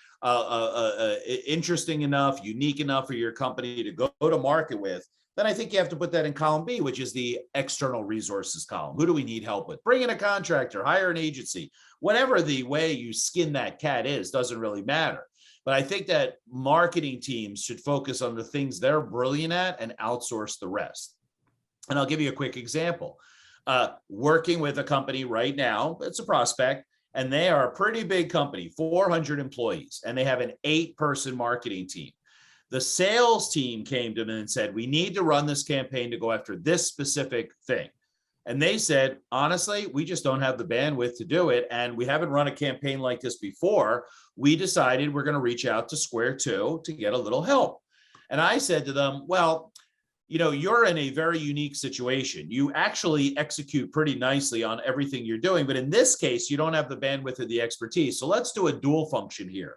interesting enough, unique enough for your company to go to market with, then I think you have to put that in column B, which is the external resources column. Who do we need help with? Bring in a contractor, hire an agency, whatever the way you skin that cat is, doesn't really matter. But I think that marketing teams should focus on the things they're brilliant at and outsource the rest. And I'll give you a quick example. Working with a company right now, it's a prospect, and they are a pretty big company, 400 employees, and they have an 8-person marketing team. The sales team came to them and said, we need to run this campaign to go after this specific thing. And they said, honestly, we just don't have the bandwidth to do it. And we haven't run a campaign like this before. We decided we're going to reach out to Square 2 to get a little help. And I said to them, well, you know, you're in a very unique situation. You actually execute pretty nicely on everything you're doing. But in this case, you don't have the bandwidth or the expertise. So let's do a dual function here.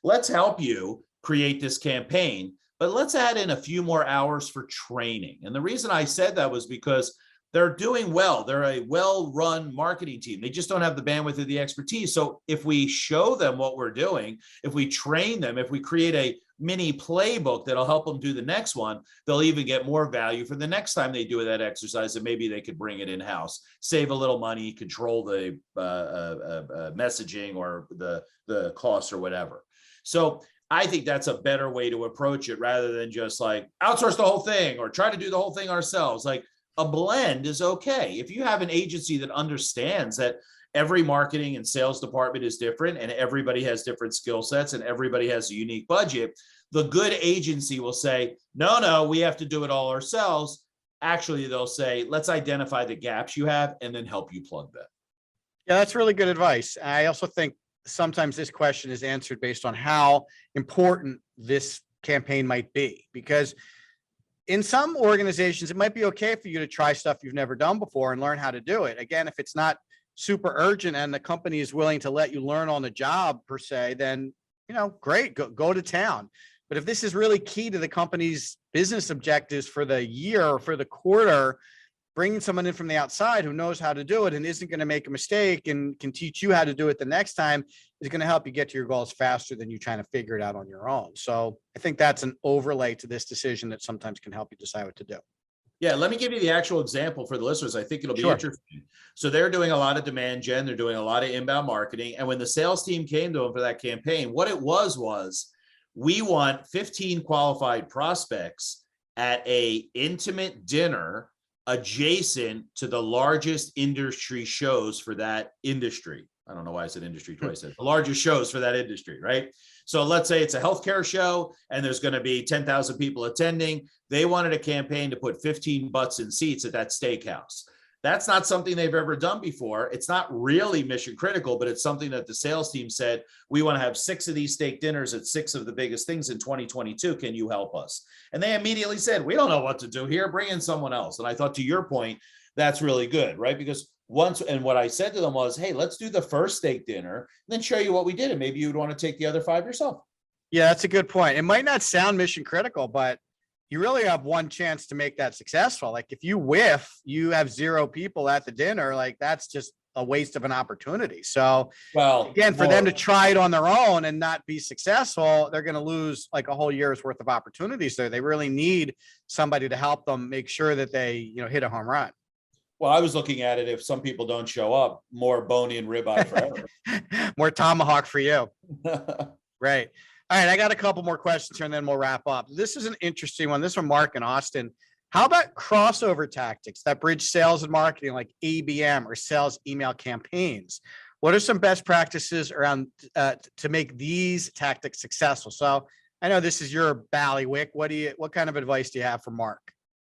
Let's help you create this campaign, but let's add in a few more hours for training. And the reason I said that was because they're doing well. They're a well-run marketing team. They just don't have the bandwidth or the expertise. So if we show them what we're doing, if we train them, if we create a mini playbook that'll help them do the next one, they'll even get more value for the next time they do that exercise, and maybe they could bring it in-house, save a little money, control the messaging or the costs or whatever. So I think that's a better way to approach it, rather than just like outsource the whole thing or try to do the whole thing ourselves. Like, a blend is okay. If you have an agency that understands that every marketing and sales department is different and everybody has different skill sets and everybody has a unique budget, the good agency will say, no, we have to do it all ourselves. Actually, they'll say, let's identify the gaps you have and then help you plug them. Yeah, that's really good advice. I also think sometimes this question is answered based on how important this campaign might be, because in some organizations, it might be okay for you to try stuff you've never done before and learn how to do it. Again, if it's not super urgent and the company is willing to let you learn on the job per se, then, you know, great, go to town. But if this is really key to the company's business objectives for the year or for the quarter, bringing someone in from the outside who knows how to do it and isn't going to make a mistake and can teach you how to do it the next time is going to help you get to your goals faster than you trying to figure it out on your own. So I think that's an overlay to this decision that sometimes can help you decide what to do. Yeah, let me give you the actual example for the listeners. I think it'll be Sure. interesting. So they're doing a lot of demand gen. They're doing a lot of inbound marketing. And when the sales team came to them for that campaign, what it was we want 15 qualified prospects at a intimate dinner adjacent to the largest industry shows for that industry. I don't know why I said industry twice. The largest shows for that industry, right? So let's say it's a healthcare show and there's going to be 10,000 people attending. They wanted a campaign to put 15 butts in seats at that steakhouse. That's not something they've ever done before. It's not really mission critical, but it's something that the sales team said, we want to have 6 of these steak dinners at 6 of the biggest things in 2022. Can you help us? And they immediately said, we don't know what to do here. Bring in someone else. And I thought, to your point, that's really good, right? Because what I said to them was, hey, let's do the first steak dinner and then show you what we did. And maybe you'd want to take the other 5 yourself. Yeah, that's a good point. It might not sound mission critical, but you really have one chance to make that successful. Like if you whiff, you have 0 people at the dinner, like that's just a waste of an opportunity. So again, for them to try it on their own and not be successful, they're going to lose like a whole year's worth of opportunities there. They really need somebody to help them make sure that they, you know, hit a home run. Well, I was looking at it, if some people don't show up, more bone-in ribeye forever. More tomahawk for you. Right. All right, I got a couple more questions here and then we'll wrap up. This is an interesting one. This is from Mark in Austin. How about crossover tactics that bridge sales and marketing like ABM or sales email campaigns? What are some best practices around to make these tactics successful? So I know this is your ballywick. What kind of advice do you have for Mark?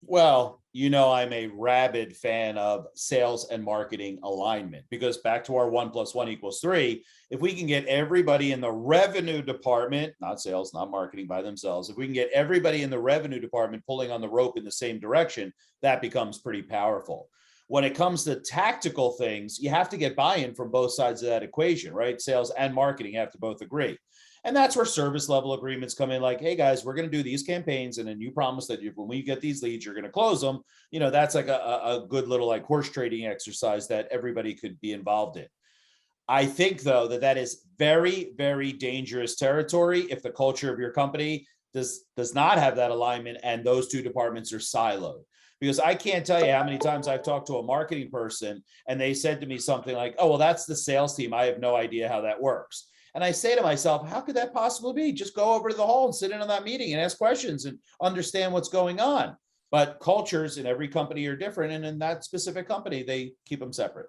Well, I'm a rabid fan of sales and marketing alignment, because back to our 1 + 1 = 3, if we can get everybody in the revenue department, not sales, not marketing by themselves, if we can get everybody in the revenue department pulling on the rope in the same direction, that becomes pretty powerful. When it comes to tactical things, you have to get buy-in from both sides of that equation, right? Sales and marketing have to both agree. And that's where service level agreements come in, like, hey guys, we're going to do these campaigns, and then you promise that when we get these leads, you're going to close them. That's like a good little like horse trading exercise that everybody could be involved in. I think, though, that is very, very dangerous territory if the culture of your company does not have that alignment and those two departments are siloed. Because I can't tell you how many times I've talked to a marketing person and they said to me something like, oh, well, that's the sales team. I have no idea how that works. And I say to myself, how could that possibly be? Just go over to the hall and sit in on that meeting and ask questions and understand what's going on. But cultures in every company are different. And in that specific company, they keep them separate.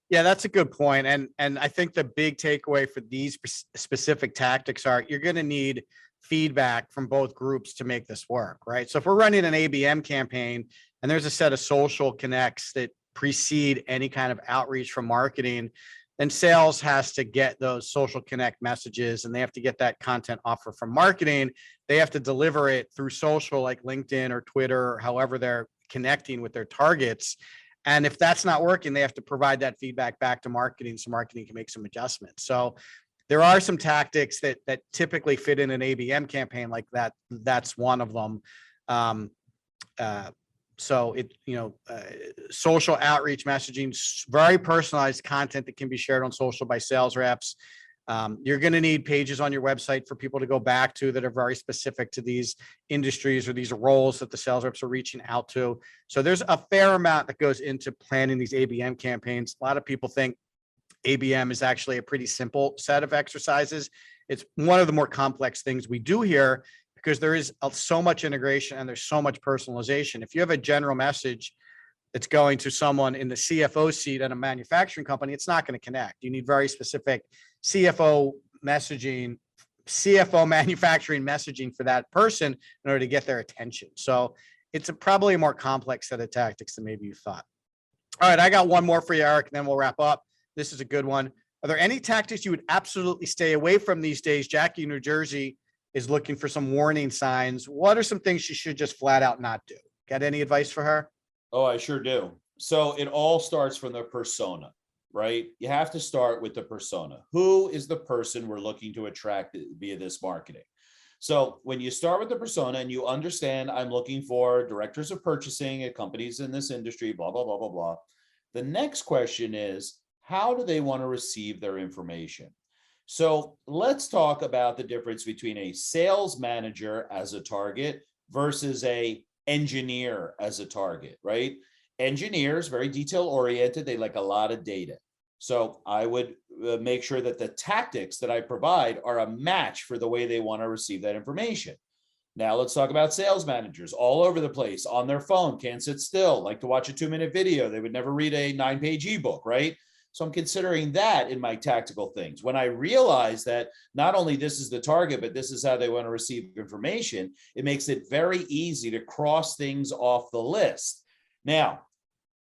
Yeah, that's a good point. And I think the big takeaway for these specific tactics are you're going to need feedback from both groups to make this work, right? So if we're running an ABM campaign and there's a set of social connects that precede any kind of outreach from marketing, then sales has to get those social connect messages and they have to get that content offer from marketing. They have to deliver it through social like LinkedIn or Twitter, or however they're connecting with their targets. And if that's not working, they have to provide that feedback back to marketing so marketing can make some adjustments. So there are some tactics that typically fit in an ABM campaign like that. That's one of them. So social outreach messaging, very personalized content that can be shared on social by sales reps. You're going to need pages on your website for people to go back to that are very specific to these industries or these roles that the sales reps are reaching out to. So there's a fair amount that goes into planning these ABM campaigns. A lot of people think ABM is actually a pretty simple set of exercises. It's one of the more complex things we do here because there is so much integration and there's so much personalization. If you have a general message that's going to someone in the CFO seat at a manufacturing company, it's not going to connect. You need very specific CFO messaging, CFO manufacturing messaging for that person in order to get their attention. So it's probably a more complex set of tactics than maybe you thought. All right, I got one more for you, Eric, and then we'll wrap up. This is a good one. Are there any tactics you would absolutely stay away from these days? Jackie in New Jersey is looking for some warning signs. What are some things she should just flat out not do? Got any advice for her? Oh, I sure do. So it all starts from the persona, right? You have to start with the persona. Who is the person we're looking to attract via this marketing? So when you start with the persona and you understand, I'm looking for directors of purchasing at companies in this industry, blah, blah, blah, blah, blah. The next question is, how do they want to receive their information? So let's talk about the difference between a sales manager as a target versus a engineer as a target, right? Engineers, very detail oriented. They like a lot of data. So I would make sure that the tactics that I provide are a match for the way they want to receive that information. Now let's talk about sales managers all over the place, on their phone, can't sit still, like to watch a 2-minute video. They would never read a 9-page ebook, right? So I'm considering that in my tactical things. When I realize that not only this is the target, but this is how they want to receive information, it makes it very easy to cross things off the list. Now,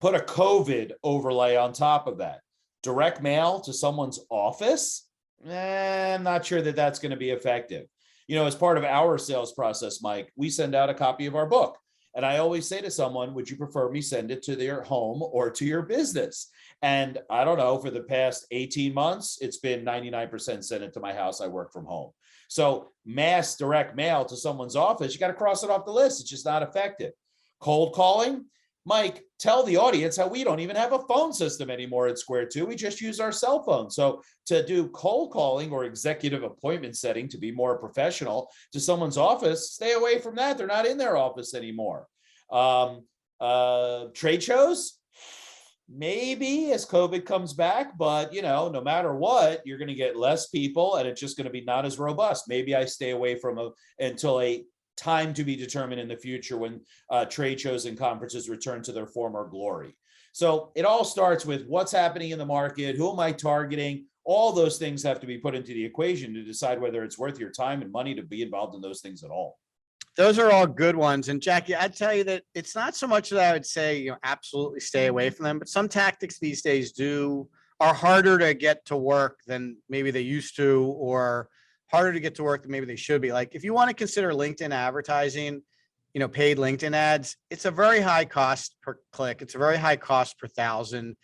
put a COVID overlay on top of that. Direct mail to someone's office? I'm not sure that that's going to be effective. As part of our sales process, Mike, we send out a copy of our book. And I always say to someone, would you prefer me send it to their home or to your business? And I don't know, for the past 18 months, it's been 99% sent it to my house. I work from home. So mass direct mail to someone's office, you got to cross it off the list. It's just not effective. Cold calling, Mike, tell the audience how we don't even have a phone system anymore at Square 2. We just use our cell phone. So to do cold calling or executive appointment setting, to be more professional, to someone's office, stay away from that. They're not in their office anymore. Trade shows, maybe as COVID comes back, but no matter what, you're going to get less people and it's just going to be not as robust. Maybe I stay away from until a time to be determined in the future when trade shows and conferences return to their former glory. So it all starts with what's happening in the market, who am I targeting? All those things have to be put into the equation to decide whether it's worth your time and money to be involved in those things at all. Those are all good ones. And Jackie, I'd tell you that it's not so much that I would say, absolutely stay away from them, but some tactics these days are harder to get to work than maybe they used to, or harder to get to work than maybe they should be. Like if you want to consider LinkedIn advertising, paid LinkedIn ads, it's a very high cost per click. It's a very high cost per thousand.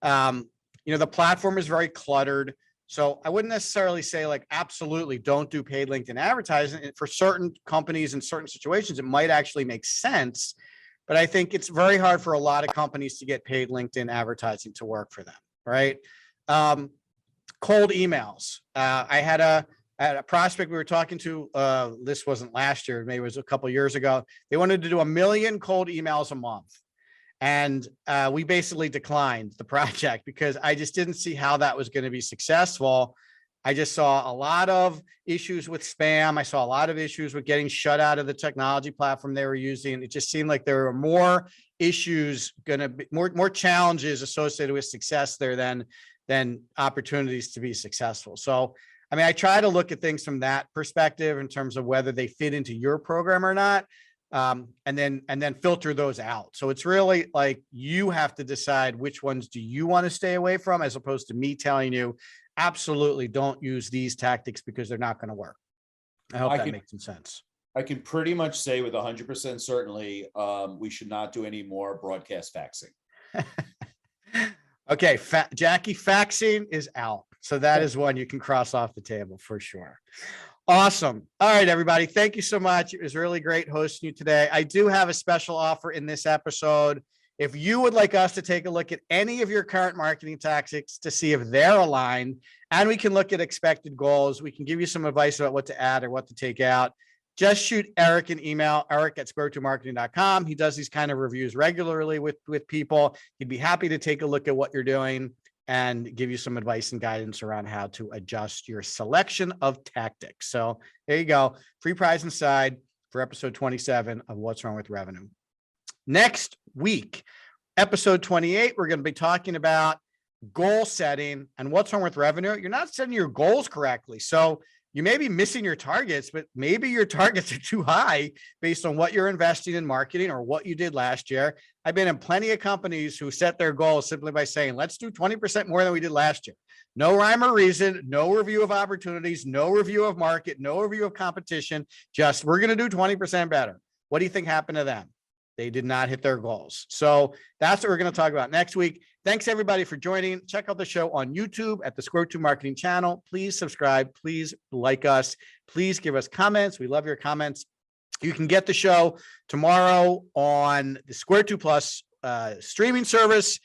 The platform is very cluttered. So I wouldn't necessarily say like, absolutely don't do paid LinkedIn advertising. For certain companies in certain situations, it might actually make sense. But I think it's very hard for a lot of companies to get paid LinkedIn advertising to work for them, right? Cold emails. I had a prospect we were talking to, this wasn't last year, maybe it was a couple of years ago. They wanted to do 1 million cold emails a month. And we basically declined the project because I just didn't see how that was going to be successful. I just saw a lot of issues with spam. I saw a lot of issues with getting shut out of the technology platform they were using. It just seemed like there were more issues, going to be more challenges associated with success there than opportunities to be successful. So, I mean, I try to look at things from that perspective in terms of whether they fit into your program or not. And then filter those out. So it's really like you have to decide which ones do you want to stay away from, as opposed to me telling you, absolutely don't use these tactics because they're not going to work. I hope that makes some sense. I can pretty much say with 100% certainty, we should not do any more broadcast faxing. Okay. Jackie, faxing is out. So that is one you can cross off the table for sure. Awesome. All right, everybody. Thank you so much. It was really great hosting you today. I do have a special offer in this episode. If you would like us to take a look at any of your current marketing tactics to see if they're aligned, and we can look at expected goals, we can give you some advice about what to add or what to take out, just shoot Eric an email, eric@square2marketing.com. He does these kind of reviews regularly with people. He'd be happy to take a look at what you're doing and give you some advice and guidance around how to adjust your selection of tactics. So there you go. Free prize inside for episode 27 of What's Wrong with Revenue. Next week, episode 28, we're going to be talking about goal setting and what's wrong with revenue. You're not setting your goals correctly. So you may be missing your targets, but maybe your targets are too high based on what you're investing in marketing or what you did last year. I've been in plenty of companies who set their goals simply by saying, let's do 20% more than we did last year. No rhyme or reason, no review of opportunities, no review of market, no review of competition. Just we're going to do 20% better. What do you think happened to them? They did not hit their goals. So that's what we're going to talk about next week. Thanks everybody for joining. Check out the show on YouTube at the Square 2 Marketing channel. Please subscribe. Please like us. Please give us comments. We love your comments. You can get the show tomorrow on the Square 2 Plus streaming service,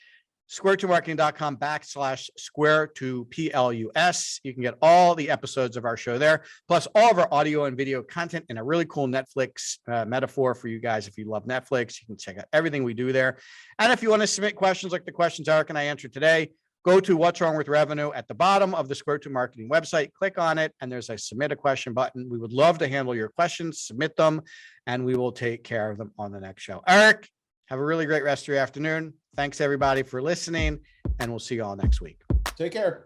square2marketing.com/square2plus. You can get all the episodes of our show there, plus all of our audio and video content in a really cool Netflix metaphor for you guys. If you love Netflix, you can check out everything we do there. And if you want to submit questions like the questions Eric and I answered today, go to What's Wrong with Revenue at the bottom of the Square 2 Marketing website. Click on it, and there's a submit a question button. We would love to handle your questions, submit them, and we will take care of them on the next show. Eric, have a really great rest of your afternoon. Thanks everybody for listening, and we'll see you all next week. Take care.